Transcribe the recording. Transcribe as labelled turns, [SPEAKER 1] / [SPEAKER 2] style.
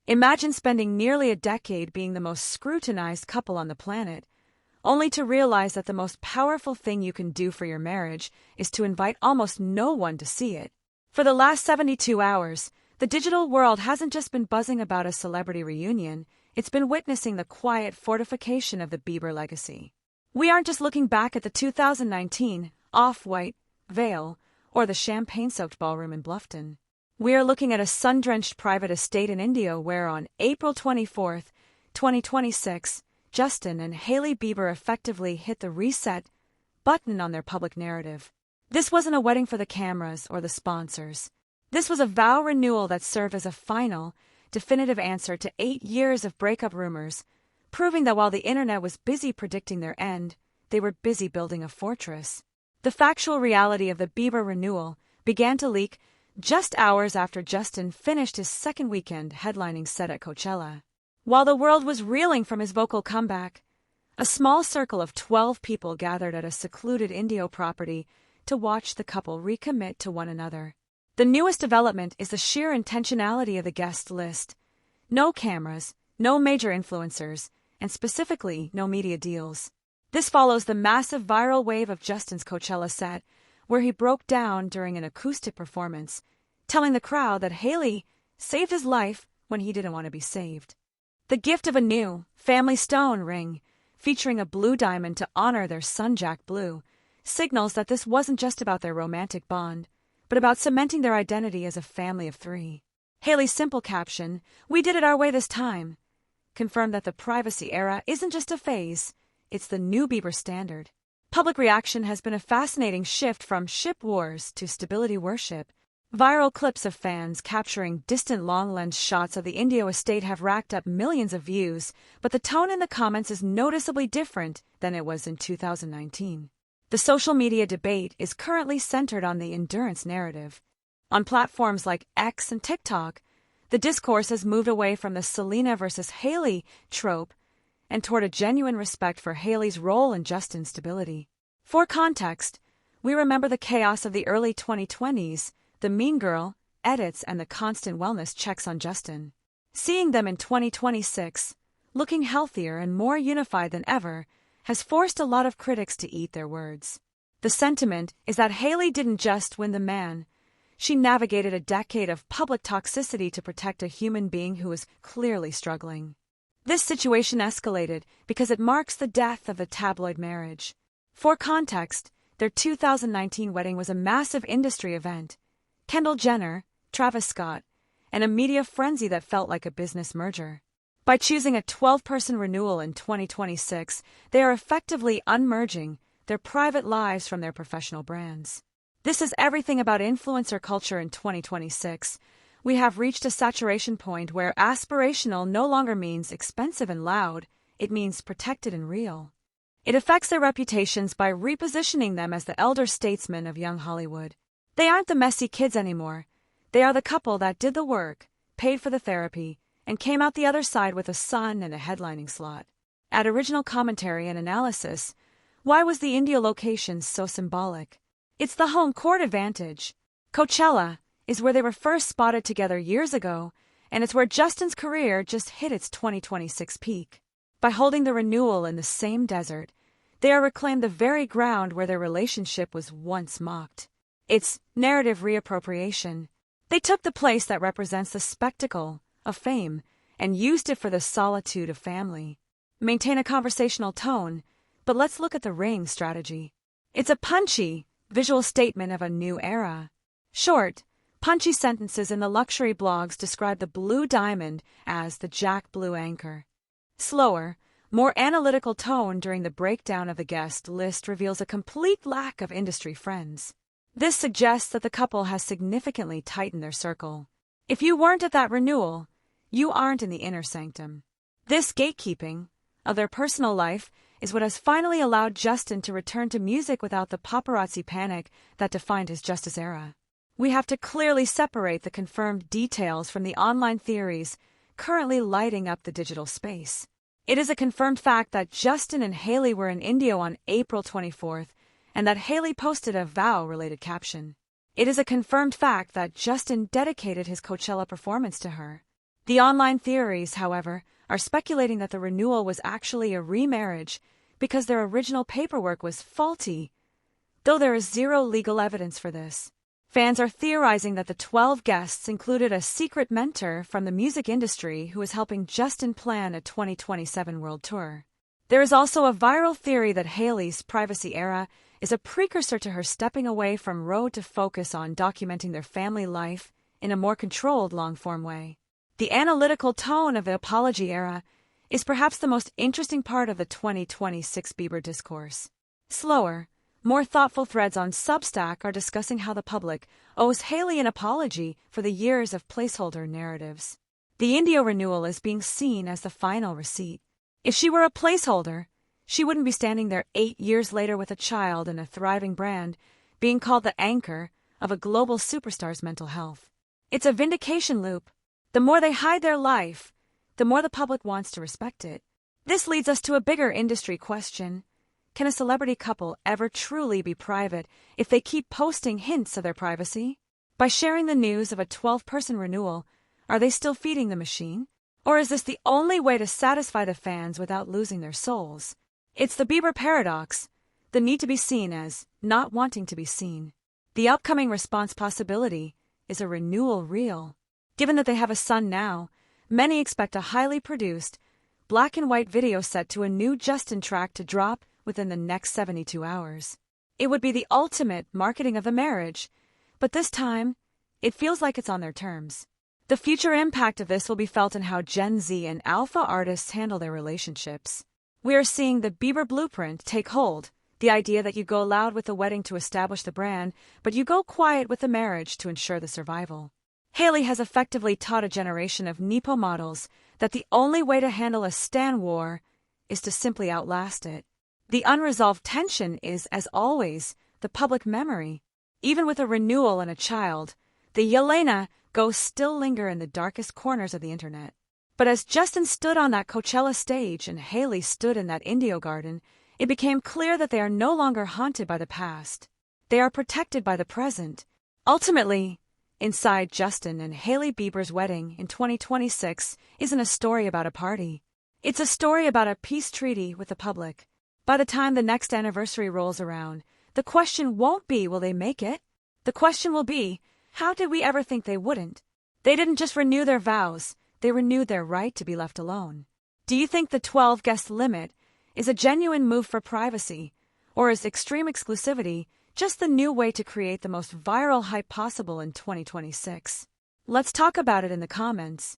[SPEAKER 1] Imagine spending nearly a decade being the most scrutinized couple on the planet, only to realize that the most powerful thing you can do for your marriage is to invite almost no one to see it. For the last 72 hours, the digital world hasn't just been buzzing about a celebrity reunion, it's been witnessing the quiet fortification of the Bieber legacy. We aren't just looking back at the 2019 off-white veil or the champagne-soaked ballroom in Bluffton. We are looking at a sun-drenched private estate in India where on April 24, 2026, Justin and Hailey Bieber effectively hit the reset button on their public narrative. This wasn't a wedding for the cameras or the sponsors. This was a vow renewal that served as a final, definitive answer to 8 years of breakup rumors, proving that while the internet was busy predicting their end, they were busy building a fortress. The factual reality of the Bieber renewal began to leak just hours after Justin finished his second weekend headlining set at Coachella. While the world was reeling from his vocal comeback, a small circle of 12 people gathered at a secluded Indio property to watch the couple recommit to one another. The newest development is the sheer intentionality of the guest list. No cameras, no major influencers, and specifically no media deals. This follows the massive viral wave of Justin's Coachella set, where he broke down during an acoustic performance, telling the crowd that Hailey saved his life when he didn't want to be saved. The gift of a new family stone ring, featuring a blue diamond to honor their son Jack Blue, signals that this wasn't just about their romantic bond, but about cementing their identity as a family of 3. Hailey's simple caption, "We did it our way this time," confirmed that the privacy era isn't just a phase, it's the new Bieber standard. Public reaction has been a fascinating shift from ship wars to stability worship. Viral clips of fans capturing distant long-lens shots of the Indio estate have racked up millions of views, but the tone in the comments is noticeably different than it was in 2019. The social media debate is currently centered on the endurance narrative. On platforms like X and TikTok, the discourse has moved away from the Selena versus Hailey trope and toward a genuine respect for Hailey's role in Justin's stability. For context, we remember the chaos of the early 2020s, the mean girl edits and the constant wellness checks on Justin. Seeing them in 2026, looking healthier and more unified than ever, has forced a lot of critics to eat their words. The sentiment is that Hailey didn't just win the man. She navigated a decade of public toxicity to protect a human being who was clearly struggling. This situation escalated because it marks the death of the tabloid marriage. For context, their 2019 wedding was a massive industry event. Kendall Jenner, Travis Scott, and a media frenzy that felt like a business merger. By choosing a 12-person renewal in 2026, they are effectively unmerging their private lives from their professional brands. This is everything about influencer culture in 2026. We have reached a saturation point where aspirational no longer means expensive and loud, it means protected and real. It affects their reputations by repositioning them as the elder statesmen of young Hollywood. They aren't the messy kids anymore. They are the couple that did the work, paid for the therapy, and came out the other side with a son and a headlining slot. Add original commentary and analysis. Why was the India location so symbolic? It's the home court advantage. Coachella is where they were first spotted together years ago, and it's where Justin's career just hit its 2026 peak. By holding the renewal in the same desert, they are reclaimed the very ground where their relationship was once mocked. It's narrative reappropriation. They took the place that represents the spectacle of fame and used it for the solitude of family. Maintain a conversational tone, but let's look at the ring strategy. It's a punchy, visual statement of a new era. Short, punchy sentences in the luxury blogs describe the blue diamond as the Jack Blue anchor. Slower, more analytical tone during the breakdown of the guest list reveals a complete lack of industry friends. This suggests that the couple has significantly tightened their circle. If you weren't at that renewal, you aren't in the inner sanctum. This gatekeeping of their personal life is what has finally allowed Justin to return to music without the paparazzi panic that defined his Justice era. We have to clearly separate the confirmed details from the online theories currently lighting up the digital space. It is a confirmed fact that Justin and Hailey were in India on April 24th, and that Hailey posted a vow-related caption. It is a confirmed fact that Justin dedicated his Coachella performance to her. The online theories, however, are speculating that the renewal was actually a remarriage because their original paperwork was faulty, though there is zero legal evidence for this. Fans are theorizing that the 12 guests included a secret mentor from the music industry who is helping Justin plan a 2027 world tour. There is also a viral theory that Hailey's privacy era is a precursor to her stepping away from road to focus on documenting their family life in a more controlled long-form way. The analytical tone of the apology era is perhaps the most interesting part of the 2026 Bieber discourse. Slower, more thoughtful threads on Substack are discussing how the public owes Hailey an apology for the years of placeholder narratives. The Indio renewal is being seen as the final receipt. If she were a placeholder, she wouldn't be standing there 8 years later with a child and a thriving brand, being called the anchor of a global superstar's mental health. It's a vindication loop. The more they hide their life, the more the public wants to respect it. This leads us to a bigger industry question. Can a celebrity couple ever truly be private if they keep posting hints of their privacy? By sharing the news of a 12-person renewal, are they still feeding the machine? Or is this the only way to satisfy the fans without losing their souls? It's the Bieber paradox, the need to be seen as not wanting to be seen. The upcoming response possibility is a renewal reel. Given that they have a son now, many expect a highly produced, black and white video set to a new Justin track to drop within the next 72 hours. It would be the ultimate marketing of the marriage, but this time, it feels like it's on their terms. The future impact of this will be felt in how Gen Z and Alpha artists handle their relationships. We are seeing the Bieber blueprint take hold, the idea that you go loud with the wedding to establish the brand, but you go quiet with the marriage to ensure the survival. Hailey has effectively taught a generation of Nepo models that the only way to handle a stan war is to simply outlast it. The unresolved tension is, as always, the public memory. Even with a renewal and a child, the Yelena ghosts still linger in the darkest corners of the internet. But as Justin stood on that Coachella stage and Hailey stood in that Indio garden, it became clear that they are no longer haunted by the past. They are protected by the present. Ultimately, inside Justin and Hailey Bieber's wedding in 2026 isn't a story about a party. It's a story about a peace treaty with the public. By the time the next anniversary rolls around, the question won't be, will they make it? The question will be, how did we ever think they wouldn't? They didn't just renew their vows, they renewed their right to be left alone. Do you think the 12-guest limit is a genuine move for privacy, or is extreme exclusivity just the new way to create the most viral hype possible in 2026? Let's talk about it in the comments.